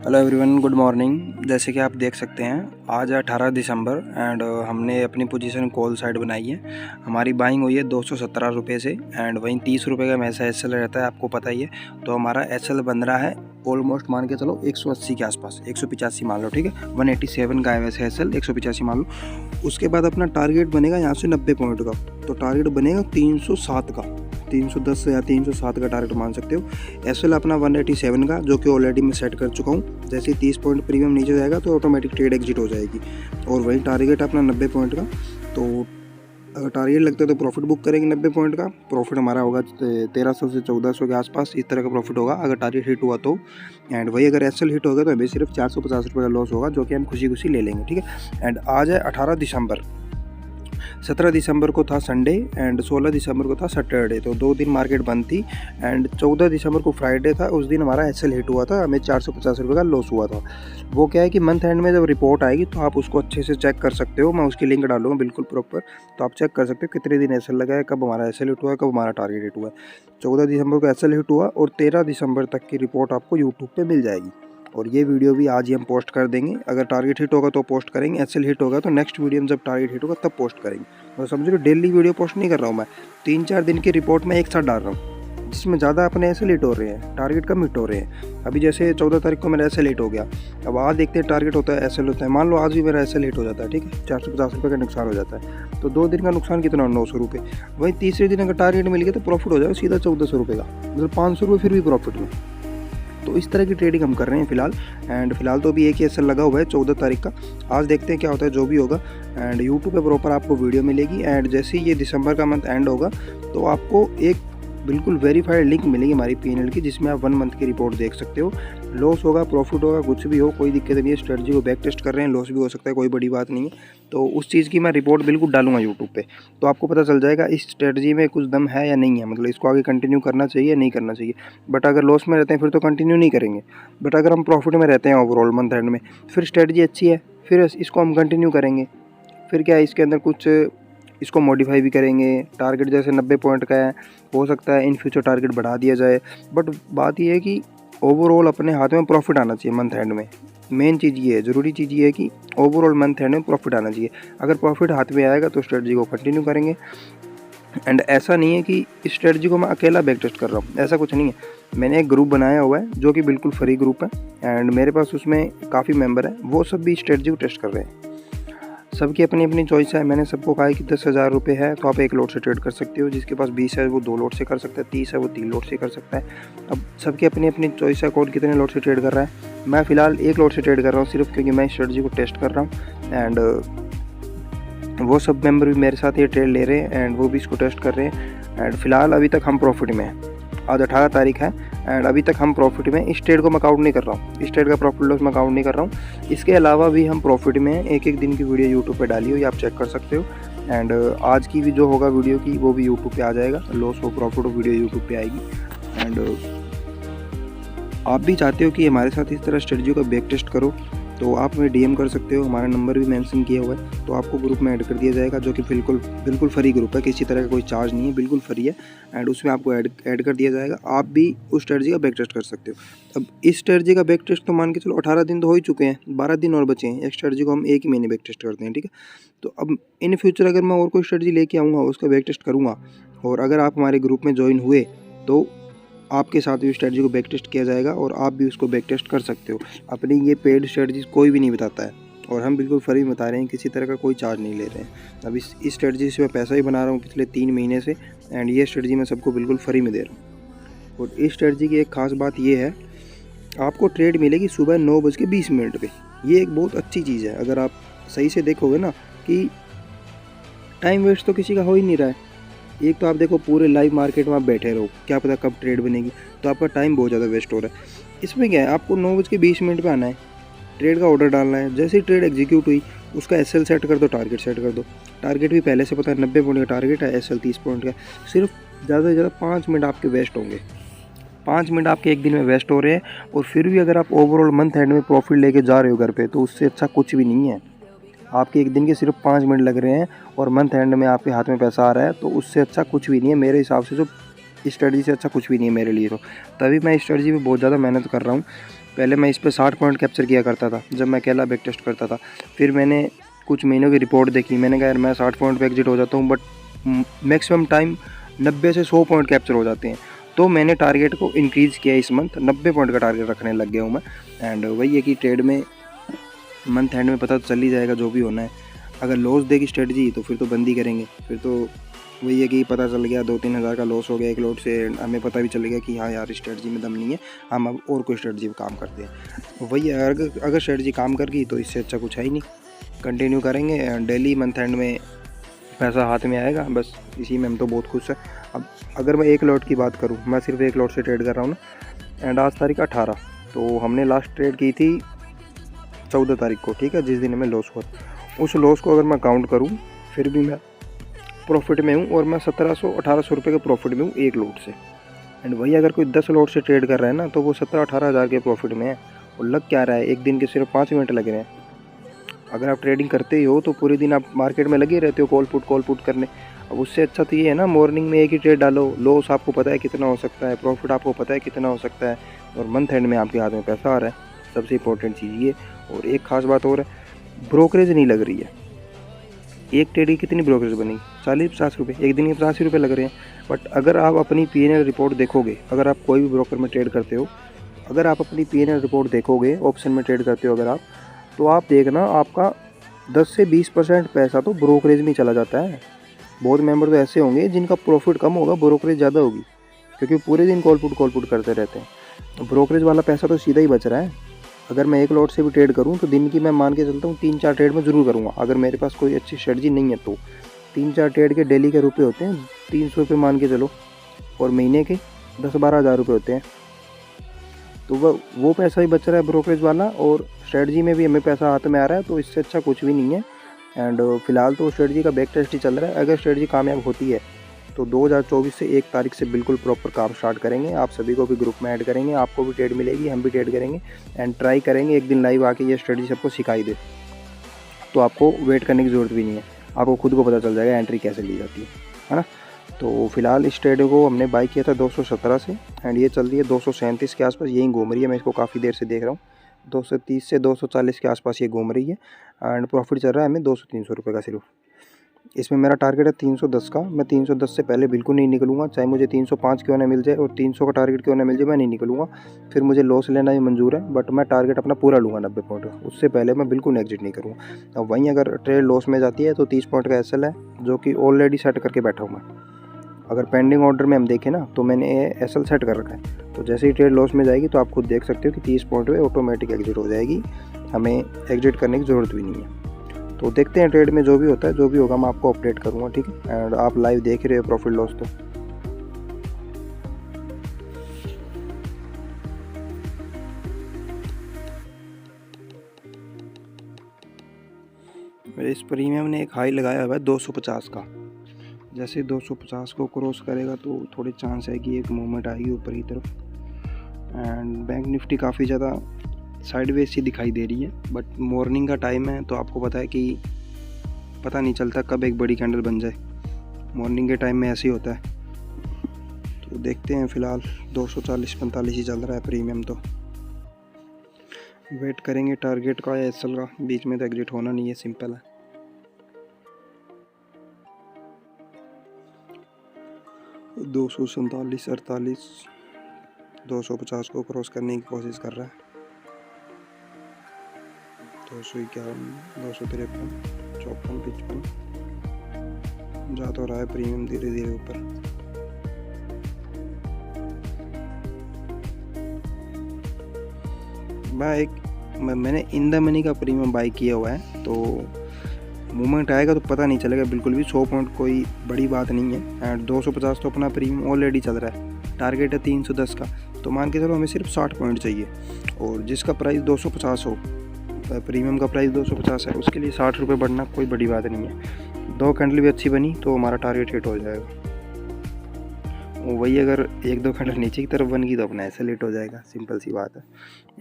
Hello everyone, good morning. जैसे कि आप देख सकते हैं आज है 18 दिसंबर एंड हमने अपनी पोजीशन कॉल साइड बनाई है। हमारी बाइंग हुई है 217 रुपये से एंड वहीं 30 रुपये का हमेशा एसएल रहता है, आपको पता ही है। तो हमारा एसएल बन रहा है ऑलमोस्ट मान के चलो 180 के आसपास, 185 मान लो, ठीक है। 187 का है वैसे एसएल, 185 मान लो। उसके बाद अपना टारगेट बनेगा यहाँ से 90 पॉइंट का, तो टारगेट बनेगा 307 का, 310 या 307 का टारगेट मान सकते हो। एसएल अपना 187 का, जो कि ऑलरेडी मैं सेट कर चुका हूँ। जैसे 30 पॉइंट प्रीमियम नीचे जाएगा तो ऑटोमेटिक ट्रेड एग्जिट हो जाएगी। और वही टारगेट अपना 90 पॉइंट का। तो अगर टारगेट लगता है तो प्रॉफिट बुक करेंगे 90 पॉइंट का। प्रॉफिट हमारा होगा 1300 से 1400 के आसपास, इस तरह का प्रॉफिट होगा अगर टारगेट हिट हुआ तो। एंड वही अगर एसएल हिट होगा तो हमें सिर्फ 450 रुपये का लॉस होगा, जो कि हम खुशी खुशी ले लेंगे, ठीक है। एंड आज है 18 दिसंबर। 17 दिसंबर को था संडे एंड 16 दिसंबर को था सैटरडे, तो 2 दिन मार्केट बंद थी। एंड 14 दिसंबर को फ्राइडे था, उस दिन हमारा एसएल हिट हुआ था, हमें 450 रुपये का लॉस हुआ था। वो क्या है कि मंथ एंड में जब रिपोर्ट आएगी तो आप उसको अच्छे से चेक कर सकते हो, मैं उसकी लिंक डालूंगा बिल्कुल प्रॉपर, तो आप चेक कर सकते हो कितने दिन एसएल लगा है, कब हमारा एसएल हिट हुआ है, कब हमारा टारगेट हिट हुआ है। 14 दिसंबर को एसएल हिट हुआ और 13 दिसंबर तक की रिपोर्ट आपको यूट्यूब पर मिल जाएगी। और ये वीडियो भी आज ही हम पोस्ट कर देंगे। अगर टारगेट हिट होगा तो पोस्ट करेंगे, एसएल हिट होगा तो नेक्स्ट वीडियो में जब टारगेट हिट होगा तब पोस्ट करेंगे। तो समझ लो डेली वीडियो पोस्ट नहीं कर रहा हूँ मैं, 3-4 दिन की रिपोर्ट में एक साथ डाल रहा हूँ, जिसमें ज़्यादा अपने एसएल हिट हो रहे हैं, टारगेट कम हिट हो रहे हैं। अभी जैसे 14 तारीख को मेरा एसएल हिट हो गया, अब आज देखते हैं टारगेट होता है एसएल होता है, मान लो आज भी मेरा एसएल हिट हो जाता है, ठीक है, 450 रुपये का नुकसान हो जाता है। तो 2 दिन का नुकसान कितना, 900 रुपये। वहीं तीसरे दिन अगर टारगेट मिल गया तो प्रॉफिट हो जाएगा सीधा 1400 रुपये का, मतलब 500 रुपये फिर भी प्रॉफिट में। तो इस तरह की ट्रेडिंग हम कर रहे हैं फिलहाल। एंड फिलहाल तो अभी एक ही एसएल लगा हुआ है 14 तारीख का, आज देखते हैं क्या होता है, जो भी होगा। एंड यूट्यूब पे प्रॉपर आपको वीडियो मिलेगी। एंड जैसे ही ये दिसंबर का मंथ एंड होगा तो आपको एक बिल्कुल वेरीफाइड लिंक मिलेगी हमारी पीएनएल की, जिसमें आप 1 मंथ की रिपोर्ट देख सकते हो। लॉस होगा, प्रॉफिट होगा, कुछ भी हो, कोई दिक्कत नहीं है। स्ट्रेटजी को बैक टेस्ट कर रहे हैं, लॉस भी हो सकता है, कोई बड़ी बात नहीं है। तो उस चीज़ की मैं रिपोर्ट बिल्कुल डालूंगा यूट्यूब पे, तो आपको पता चल जाएगा इस स्ट्रेटजी में कुछ दम है या नहीं है, मतलब इसको आगे कंटिन्यू करना चाहिए या नहीं करना चाहिए। बट अगर लॉस में रहते हैं फिर तो कंटिन्यू नहीं करेंगे। बट अगर हम प्रॉफिट में रहते हैं ओवरऑल मंथ एंड में, फिर स्ट्रेटजी अच्छी है, फिर इसको हम कंटिन्यू करेंगे। फिर क्या है, इसके अंदर कुछ इसको मॉडिफाई भी करेंगे। टारगेट जैसे 90 पॉइंट का है, हो सकता है इन फ्यूचर टारगेट बढ़ा दिया जाए। बट बात यह है कि ओवरऑल अपने हाथ में प्रॉफिट आना चाहिए मंथ एंड में। मेन चीज़ ये है, ज़रूरी चीज़ ये है कि ओवरऑल मंथ एंड में प्रॉफिट आना चाहिए। अगर प्रॉफिट हाथ में आएगा तो स्ट्रेटजी को कंटिन्यू करेंगे। एंड ऐसा नहीं है कि इस स्ट्रेटजी को मैं अकेला बैक टेस्ट कर रहा हूँ, ऐसा कुछ नहीं है। मैंने एक ग्रुप बनाया हुआ है जो कि बिल्कुल फ्री ग्रुप है एंड मेरे पास उसमें काफ़ी मेंबर हैं, वो सब भी स्ट्रेटजी को टेस्ट कर रहे हैं। सबकी अपनी अपनी चॉइस है। मैंने सबको कहा है कि 10,000 रुपये है तो आप 1 लोट से ट्रेड कर सकते हो, जिसके पास 20 है वो 2 लोट से कर सकता है, 30 है वो 3 लोट से कर सकता है। अब सबकी अपनी अपनी चॉइस है कौन कितने लोट से ट्रेड कर रहा है। मैं फ़िलहाल 1 लोट से ट्रेड कर रहा हूँ सिर्फ, क्योंकि मैं स्ट्रेटजी को टेस्ट कर रहा हूँ। एंड वो सब मेंबर भी मेरे साथ ये ट्रेड ले रहे हैं एंड वो भी इसको टेस्ट कर रहे हैं। एंड फिलहाल अभी तक हम प्रॉफिट में हैं। आज 18 तारीख है एंड अभी तक हम प्रॉफिट में। इस ट्रेड को मैं काउंट नहीं कर रहा हूँ, इस ट्रेड का प्रॉफिट लॉस मैं काउंट नहीं कर रहा हूँ। इसके अलावा भी हम प्रॉफिट में एक एक दिन की वीडियो यूट्यूब पे डाली हुई, आप चेक कर सकते हो। एंड आज की भी जो होगा वीडियो की वो भी यूट्यूब पे आ जाएगा, लॉस हो प्रॉफिट हो वीडियो यूट्यूब पे आएगी। एंड आप भी चाहते हो कि हमारे साथ इस तरह स्ट्रेटजी का बैक टेस्ट करो तो आप हमें डीएम कर सकते हो, हमारा नंबर भी मेंशन किया हुआ है, तो आपको ग्रुप में ऐड कर दिया जाएगा, जो कि बिल्कुल फ्री ग्रुप है, किसी तरह का कोई चार्ज नहीं है, बिल्कुल फ्री है। एंड उसमें आपको ऐड कर दिया जाएगा, आप भी उस स्ट्रेटजी का बैक टेस्ट कर सकते हो। अब इस स्ट्रेटजी का बैक टेस्ट तो मान के चलो 18 दिन तो हो ही चुके हैं, 12 दिन और बचे हैं। एक स्ट्रेटजी को हम 1 ही महीने बैक टेस्ट करते हैं, ठीक है। तो अब इन फ्यूचर अगर मैं और कोई स्ट्रेटजी लेके आऊँगा उसका बैक टेस्ट करूँगा, और अगर आप हमारे ग्रुप में ज्वाइन हुए तो आपके साथ भी स्ट्रेटजी को बैक टेस्ट किया जाएगा और आप भी उसको बैक टेस्ट कर सकते हो। अपनी ये पेड स्ट्रेटजी कोई भी नहीं बताता है और हम बिल्कुल फ्री में बता रहे हैं, किसी तरह का कोई चार्ज नहीं ले रहे हैं। अब इस स्ट्रेटजी से मैं पैसा ही बना रहा हूँ पिछले 3 महीने से, एंड ये स्ट्रेटजी मैं सबको बिल्कुल फ्री में दे रहा हूँ। और इस स्ट्रेटजी की एक खास बात ये है, आपको ट्रेड मिलेगी सुबह 9:20 पे। ये एक बहुत अच्छी चीज़ है। अगर आप सही से देखोगे ना कि टाइम वेस्ट तो किसी का हो ही नहीं रहा है। एक तो आप देखो पूरे लाइव मार्केट में आप बैठे रहो, क्या पता कब ट्रेड बनेगी, तो आपका टाइम बहुत ज़्यादा वेस्ट हो रहा है। इसमें क्या है, आपको 9:20 पे आना है, ट्रेड का ऑर्डर डालना है। जैसे ही ट्रेड एग्जीक्यूट हुई उसका एसएल सेट कर दो, टारगेट सेट कर दो। टारगेट भी पहले से पता है, 90 पॉइंट का टारगेट है, एसएल 30 पॉइंट का। सिर्फ ज़्यादा से ज़्यादा 5 मिनट आपके वेस्ट होंगे, 5 मिनट आपके एक दिन में वेस्ट हो रहे हैं। और फिर भी अगर आप ओवरऑल मंथ एंड में प्रॉफिट लेके जा रहे हो घर पे, तो उससे अच्छा कुछ भी नहीं है। आपके एक दिन के सिर्फ 5 मिनट लग रहे हैं और मंथ एंड में आपके हाथ में पैसा आ रहा है, तो उससे अच्छा कुछ भी नहीं है मेरे हिसाब से। जो स्ट्रेटजी से अच्छा कुछ भी नहीं है मेरे लिए। तो तभी मैं स्ट्रेटजी पे बहुत ज़्यादा मेहनत कर रहा हूँ। पहले मैं इस पे 60 पॉइंट कैप्चर किया करता था जब मैं अकेला बैक टेस्ट करता था। फिर मैंने कुछ महीनों की रिपोर्ट देखी, मैंने कहा यार मैं 60 पॉइंट पे एग्जिट हो जाता हूँ, बट मैक्सिमम टाइम 90 से 100 पॉइंट कैप्चर हो जाते हैं। तो मैंने टारगेट को इंक्रीज़ किया, इस मंथ 90 पॉइंट का टारगेट रखने लग गया हूँ मैं। एंड वही है कि ट्रेड में मंथ एंड में पता तो चल ही जाएगा जो भी होना है। अगर लॉस देगी स्ट्रेटजी तो फिर तो बंद ही करेंगे, फिर तो वही है कि पता चल गया 2-3 हज़ार का लॉस हो गया एक लॉट से, हमें पता भी चलेगा कि हाँ यार स्ट्रेटजी में दम नहीं है, हम अब और कोई स्ट्रेटजी पर काम करते हैं। वही है, अगर स्ट्रेटजी काम कर गई तो इससे अच्छा कुछ है ही नहीं। कंटिन्यू करेंगे, डेली मंथ एंड में पैसा हाथ में आएगा, बस इसी में हम तो बहुत खुश है। अब अगर मैं एक लॉट की बात करूँ, मैं सिर्फ एक लॉट से ट्रेड कर रहा हूँ ना, एंड आज तारीख 18, तो हमने लास्ट ट्रेड की थी 14 तारीख को, ठीक है, जिस दिन हमें लॉस हुआ। उस लॉस को अगर मैं काउंट करूँ फिर भी मैं प्रॉफिट में हूँ, और मैं 1700-1800 रुपये के प्रॉफिट में हूँ एक लॉट से। एंड वही अगर कोई 10 लॉट से ट्रेड कर रहा है ना, तो वो 17-18 हज़ार के प्रॉफिट में है, और लग क्या रहा है, एक दिन के सिर्फ 5 मिनट लग रहे हैं। अगर आप ट्रेडिंग करते ही हो तो पूरे दिन आप मार्केट में लगे रहते हो कॉल पुट करने। अब उससे अच्छा तो ये है ना, मॉर्निंग में एक ही ट्रेड डालो, लॉस आपको पता है कितना हो सकता है, प्रॉफिट आपको पता है कितना हो सकता है, और मंथ एंड में आपके हाथ में पैसा आ रहा है। सबसे इंपॉर्टेंट चीज़ ये। और एक खास बात और है, ब्रोकरेज नहीं लग रही है। एक ट्रेड की कितनी ब्रोकरेज बनेगी, 40-50 रुपये, एक दिन के 85 रुपये लग रहे हैं। बट अगर आप अपनी P&L रिपोर्ट देखोगे, अगर आप कोई भी ब्रोकर में ट्रेड करते हो, अगर आप अपनी P&L रिपोर्ट देखोगे, ऑप्शन में ट्रेड करते हो अगर आप, तो आप देखना आपका 10 से 20% पैसा तो ब्रोकरेज में चला जाता है। बहुत मेंबर तो ऐसे होंगे जिनका प्रॉफिट कम होगा, ब्रोकरेज ज़्यादा होगी, क्योंकि पूरे दिन कॉल पुट करते रहते हैं। तो ब्रोकरेज वाला पैसा तो सीधा ही बच रहा है। अगर मैं एक लॉट से भी ट्रेड करूं तो दिन की मैं मान के चलता हूं 3-4 ट्रेड में ज़रूर करूंगा। अगर मेरे पास कोई अच्छी स्ट्रेटजी नहीं है तो 3-4 ट्रेड के डेली के रुपये होते हैं 300 रुपये मान के चलो, और महीने के 10-12 हज़ार रुपये होते हैं। तो वो पैसा ही बच रहा है ब्रोकरेज वाला, और स्ट्रेटजी में भी हमें पैसा हाथ में आ रहा है, तो इससे अच्छा कुछ भी नहीं है। एंड फिलहाल तो स्ट्रेटजी का बैक टेस्ट ही चल रहा है। अगर स्ट्रेटजी कामयाब होती है तो 2024 से 1 तारीख से बिल्कुल प्रॉपर काम स्टार्ट करेंगे। आप सभी को भी ग्रुप में ऐड करेंगे, आपको भी ट्रेड मिलेगी, हम भी ट्रेड करेंगे, एंड ट्राई करेंगे एक दिन लाइव आके ये स्ट्रेटजी सबको सिखाई दे, तो आपको वेट करने की ज़रूरत भी नहीं है, आपको खुद को पता चल जाएगा एंट्री कैसे ली जाती है ना। तो फिलहाल इस ट्रेड को हमने बाई किया था 217 से, एंड ये चल रही है 237 के आसपास, यही घूम रही है। मैं इसको काफ़ी देर से देख रहा हूँ, 230 से 240 के आसपास ये घूम रही है, एंड प्रॉफिट चल रहा है हमें 200-300 रुपये का सिर्फ। इसमें मेरा टारगेट है 310 का। मैं 310 से पहले बिल्कुल नहीं निकलूंगा, चाहे मुझे 305 क्यों ना मिल जाए और 300 का टारगेट क्यों ना मिल जाए, मैं नहीं निकलूंगा। फिर मुझे लॉस लेना ही मंजूर है, बट मैं टारगेट अपना पूरा लूँगा 90 पॉइंट का, उससे पहले मैं बिल्कुल एग्जिट नहीं करूँगा। अब वहीं अगर ट्रेड लॉस में जाती है तो 30 पॉइंट का SL है, जो कि ऑलरेडी सेट करके बैठा हूँ मैं। अगर पेंडिंग ऑर्डर में हम देखें ना, तो मैंने SL सेट कर रखा है, तो जैसे ही ट्रेड लॉस में जाएगी तो आप खुद देख सकते हो कि 30 पॉइंट में ऑटोमेटिक एग्जिट हो जाएगी, हमें एग्जिट करने की ज़रूरत भी नहीं है। तो देखते हैं ट्रेड में जो भी होता है, जो भी होगा मैं आपको अपडेट करूँगा, ठीक है। एंड आप लाइव देख रहे हो प्रॉफिट लॉस तो। इस प्रीमियम ने एक हाई लगाया हुआ है 250 का, जैसे 250 को क्रॉस करेगा तो थोड़े चांस है कि एक मूवमेंट आएगी ऊपर की तरफ। एंड बैंक निफ्टी काफ़ी ज़्यादा साइडवेज सी दिखाई दे रही है, बट मॉर्निंग का टाइम है तो आपको पता है कि पता नहीं चलता कब एक बड़ी कैंडल बन जाए, मॉर्निंग के टाइम में ऐसे ही होता है। तो देखते हैं, फ़िलहाल 240-45 ही चल रहा है प्रीमियम, तो वेट करेंगे टारगेट का या SL का, बीच में तो एग्जिट होना नहीं है, सिंपल है। दो 247-48 250 को क्रॉस करने की कोशिश कर रहा है, 251, 253, 54, 55 जा तो रहा है प्रीमियम धीरे धीरे ऊपर। मैंने इन द मनी का प्रीमियम बाई किया हुआ है, तो मूवमेंट आएगा तो पता नहीं चलेगा बिल्कुल भी। 100 पॉइंट कोई बड़ी बात नहीं है, एंड 250 तो अपना प्रीमियम ऑलरेडी चल रहा है, टारगेट है 310 का, तो मान के चलो हमें सिर्फ 60 पॉइंट चाहिए, और जिसका प्राइस 250 हो, प्रीमियम का प्राइस 250 है, उसके लिए 60 रुपये बढ़ना कोई बड़ी बात नहीं है। 2 कैंडल भी अच्छी बनी तो हमारा टारगेट हिट हो जाएगा। वही अगर 1-2 कैंडल नीचे की तरफ बन गई तो अपना SL हिट हो जाएगा, सिंपल सी बात है।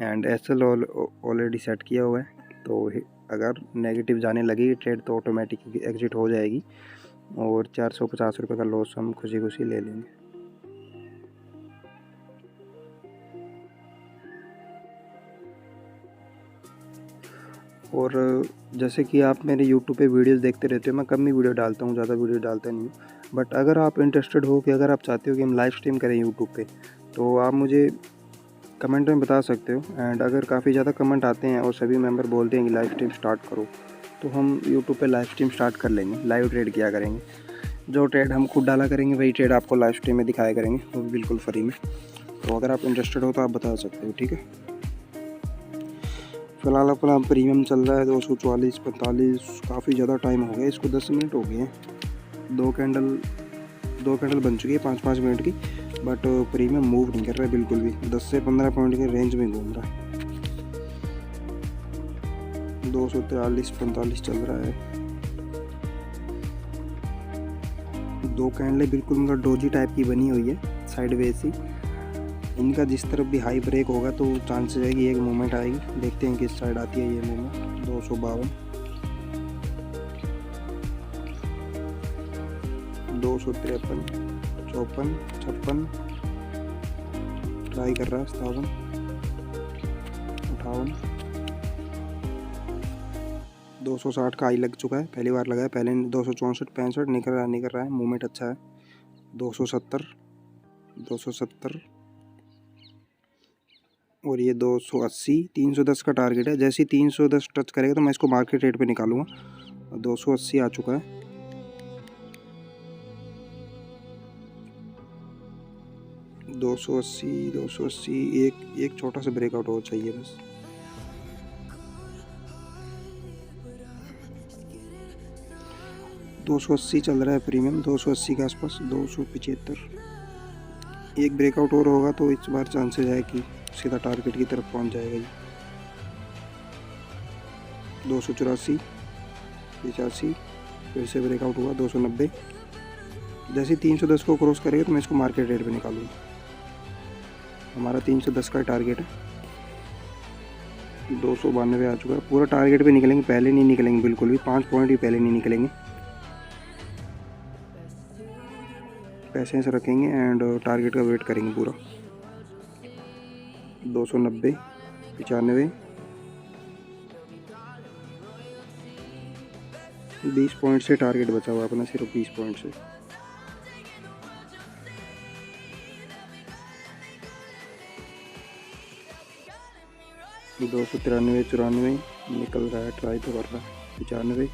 एंड SL ऑलरेडी सेट किया हुआ है, तो अगर नेगेटिव जाने लगेगी ट्रेड तो ऑटोमेटिक एग्जिट हो जाएगी, और 450 रुपये का लॉस हम खुशी खुशी ले लेंगे। और जैसे कि आप मेरे यूट्यूब पे वीडियोस देखते रहते हो, मैं कम ही वीडियो डालता हूँ, ज़्यादा वीडियो डालता नहीं हूँ। बट अगर आप इंटरेस्टेड हो कि अगर आप चाहते हो कि हम लाइव स्ट्रीम करें यूट्यूब पे, तो आप मुझे कमेंट में बता सकते हो। एंड अगर काफ़ी ज़्यादा कमेंट आते हैं और सभी मेंबर बोलते हैं कि लाइव स्ट्रीम स्टार्ट करो, तो हम यूट्यूब पे लाइव स्ट्रीम स्टार्ट कर लेंगे, लाइव ट्रेड किया करेंगे। जो ट्रेड हम खुद डाला करेंगे वही ट्रेड आपको लाइव स्ट्रीम में दिखाया करेंगे, वो भी बिल्कुल फ्री में। तो अगर आप इंटरेस्टेड हो तो आप बता सकते हो, ठीक है। फ़िलहाल अपना प्रीमियम चल रहा है 244-45, काफ़ी ज़्यादा टाइम हो गया इसको, 10 मिनट हो गए हैं। दो कैंडल बन चुकी है 5-5 मिनट की, बट प्रीमियम मूव नहीं कर रहा है बिल्कुल भी, 10 से 15 पॉइंट के रेंज में घूम रहा है। 243-45 चल रहा है। दो कैंडलें बिल्कुल मतलब डोजी टाइप की बनी हुई है, साइडवेज ही। इनका जिस तरफ भी हाई ब्रेक होगा तो चांसेस है कि एक मूवमेंट आएगी। देखते हैं किस साइड आती है ये मूवमेंट। 252, 253, 54, 56, ट्राई कर रहा है 57, 58, 260 का हाई लग चुका है, पहली बार लगा है। पहले 264, 65 निकल रहा है, मूवमेंट अच्छा है। 270, 270 और ये 280, 310 का टारगेट है। जैसे ही 310 टच करेगा तो मैं इसको मार्केट रेट पे निकालूंगा। 280 आ चुका है। 280 एक छोटा सा ब्रेकआउट हो चाहिए बस। $280 चल रहा है प्रीमियम, 280 के आसपास, 275। एक ब्रेकआउट और होगा तो इस बार चांसेस है कि सीधा टारगेट की तरफ पहुंच जाएगा ये। 284, 85, फिर से ब्रेकआउट हुआ। 290, जैसे 310 को क्रॉस करेगा तो मैं इसको मार्केट रेट पे निकालूंगा। हमारा 310 का टारगेट है। 292 आ चुका है। पूरा टारगेट पे निकलेंगे, पहले नहीं निकलेंगे बिल्कुल भी, 5 पॉइंट भी पहले नहीं निकलेंगे। पैसे से रखेंगे एंड टारगेट का वेट करेंगे पूरा। 290, 95, 20 पॉइंट से टारगेट बचा हुआ अपना, सिर्फ 20 पॉइंट से। $293, 94 निकल रहा है, ट्राई तो कर रहा है। 95,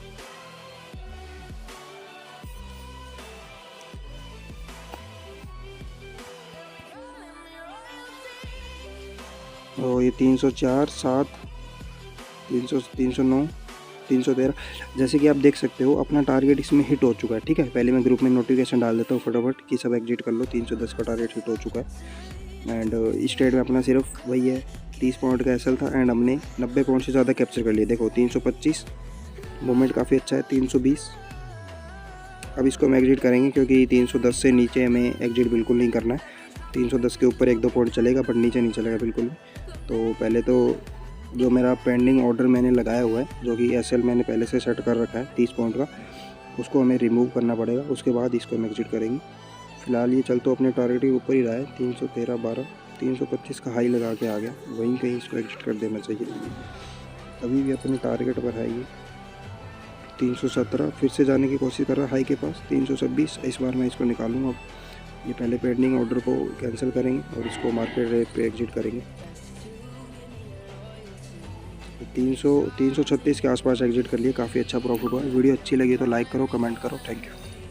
और ये 304, 7, 309, 313। जैसे कि आप देख सकते हो अपना टारगेट इसमें हिट हो चुका है, ठीक है। पहले मैं ग्रुप में नोटिफिकेशन डाल देता हूँ फटाफट कि सब एग्जिट कर लो। 310 का टारगेट हिट हो चुका है। एंड इस ट्रेड में अपना सिर्फ वही है, 30 पॉइंट का एसएल था एंड हमने 90 पॉइंट से ज़्यादा कैप्चर कर लिया। देखो 325, मूवमेंट काफ़ी अच्छा है। 320, अब इसको हम एग्जिट करेंगे क्योंकि 310 से नीचे हमें एग्जिट बिल्कुल नहीं करना है। 310 के ऊपर 1-2 पॉइंट चलेगा बट नीचे नहीं चलेगा बिल्कुल भी। तो पहले तो जो मेरा पेंडिंग ऑर्डर मैंने लगाया हुआ है, जो कि एसएल मैंने पहले से सेट कर रखा है 30 पॉइंट का, उसको हमें रिमूव करना पड़ेगा। उसके बाद इसको हम एग्जिट करेंगे। फिलहाल ये चल तो अपने टारगेट के ऊपर ही रहा है। 313, 12, 325 का हाई लगा के आ गया, वहीं कहीं इसको एग्जिट कर देना चाहिए। अभी भी अपने टारगेट पर है ये। 317 फिर से जाने की कोशिश कर रहा है हाई के पास। 326, इस बार मैं इसको निकालूंगा। अब ये पहले पेंडिंग ऑर्डर को कैंसिल करेंगे और इसको मार्केट रेट पे एग्जिट करेंगे। 336 के आसपास एग्जिट कर लिए, काफ़ी अच्छा प्रॉफिट हुआ। वीडियो अच्छी लगी तो लाइक करो, कमेंट करो। Thank you.